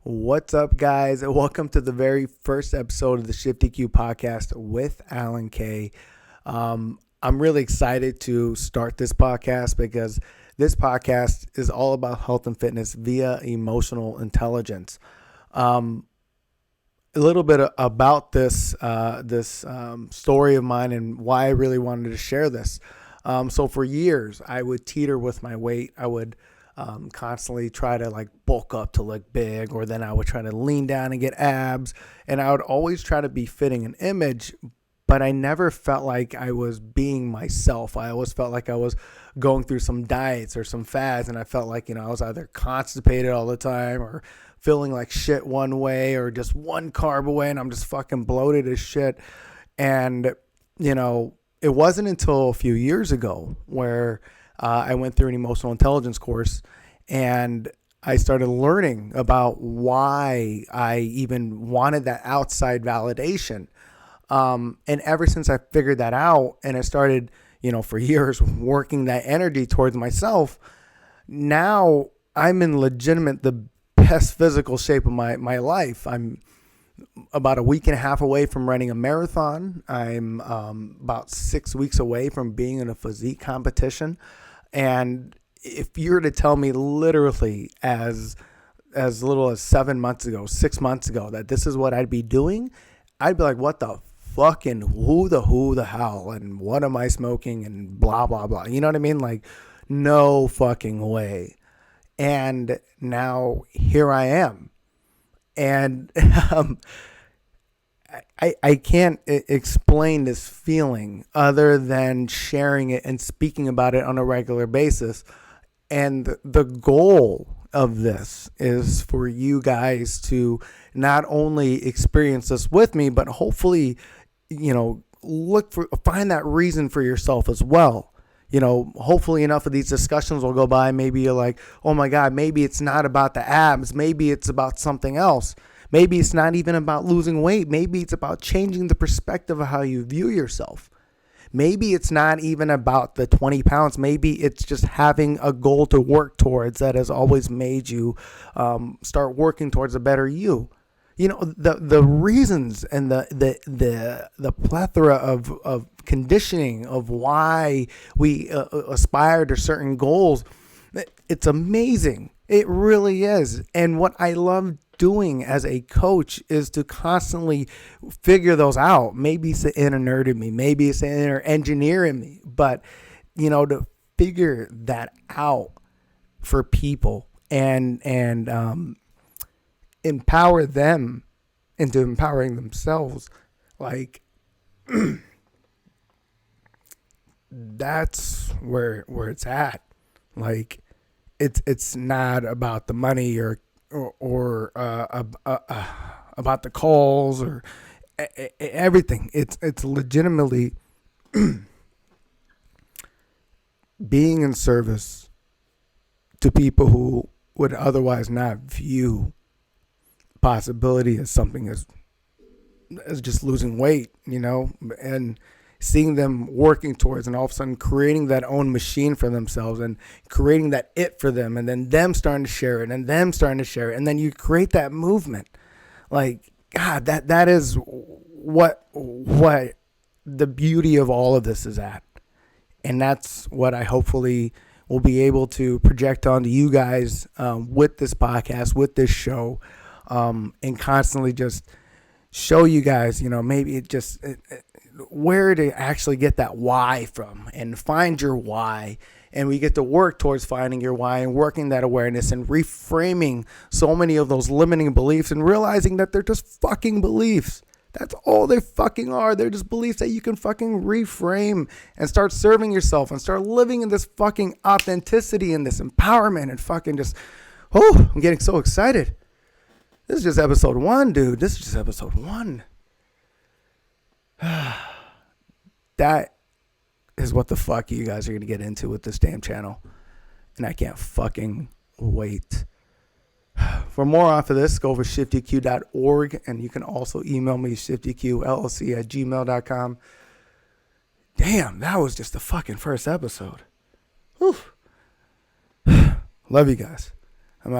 What's up, guys? Welcome to the very first episode of the ShiftEQ podcast with Alan K. I'm really excited to start this podcast because this podcast is all about health and fitness via emotional intelligence. A little bit about this story of mine and why I really wanted to share this. So for years, I would teeter with my weight. I would constantly try to bulk up to look big, or then I would try to lean down and get abs, and I would always try to be fitting an image, but I never felt like I was being myself. I always felt like I was going through some diets or some fads, and I felt like, I was either constipated all the time or feeling like shit one way or just one carb away and I'm just fucking bloated as shit. And, it wasn't until a few years ago where I went through an emotional intelligence course and I started learning about why I even wanted that outside validation. And ever since I figured that out and I started, for years working that energy towards myself, now I'm in the best physical shape of my life. I'm about a week and a half away from running a marathon. I'm about 6 weeks away from being in a physique competition. And if you were to tell me literally as little as 6 months ago, that this is what I'd be doing, I'd be like, what the fucking who the hell, and what am I smoking, and blah, blah, blah. You know what I mean? Like, no fucking way. And now here I am. And I can't explain this feeling other than sharing it and speaking about it on a regular basis. And the goal of this is for you guys to not only experience this with me, but hopefully, find that reason for yourself as well. Hopefully enough of these discussions will go by. Maybe you're like, oh my God, maybe it's not about the abs. Maybe it's about something else. Maybe it's not even about losing weight. Maybe it's about changing the perspective of how you view yourself. Maybe it's not even about the 20 pounds. Maybe it's just having a goal to work towards that has always made you start working towards a better you. The reasons and the plethora of conditioning of why we aspire to certain goals, it's amazing. It really is. And what I love doing as a coach is to constantly figure those out. Maybe it's the inner nerd in me, maybe it's the inner engineer in me, but to figure that out for people and empower them into empowering themselves. That's where it's at. It's not about the money or about the calls or everything. It's legitimately being in service to people who would otherwise not view possibility as something as just losing weight, and seeing them working towards, and all of a sudden creating that own machine for themselves and creating that it for them, and then them starting to share it and them starting to share it, and then you create that movement. God, that is what the beauty of all of this is at. And that's what I hopefully will be able to project onto you guys with this podcast, with this show, and constantly just show you guys, maybe where to actually get that why from, and find your why. And we get to work towards finding your why and working that awareness and reframing so many of those limiting beliefs and realizing that they're just fucking beliefs. That's all they fucking are. They're just beliefs that you can fucking reframe and start serving yourself and start living in this fucking authenticity and this empowerment and fucking just, I'm getting so excited. This is just episode 1, dude. This is just episode 1. That is what the fuck you guys are going to get into with this damn channel. And I can't fucking wait. For more off of this, go over ShiftEQ.org, and you can also email me, ShiftEQLLC@gmail.com. Damn, that was just the fucking first episode. Whew. Love you guys.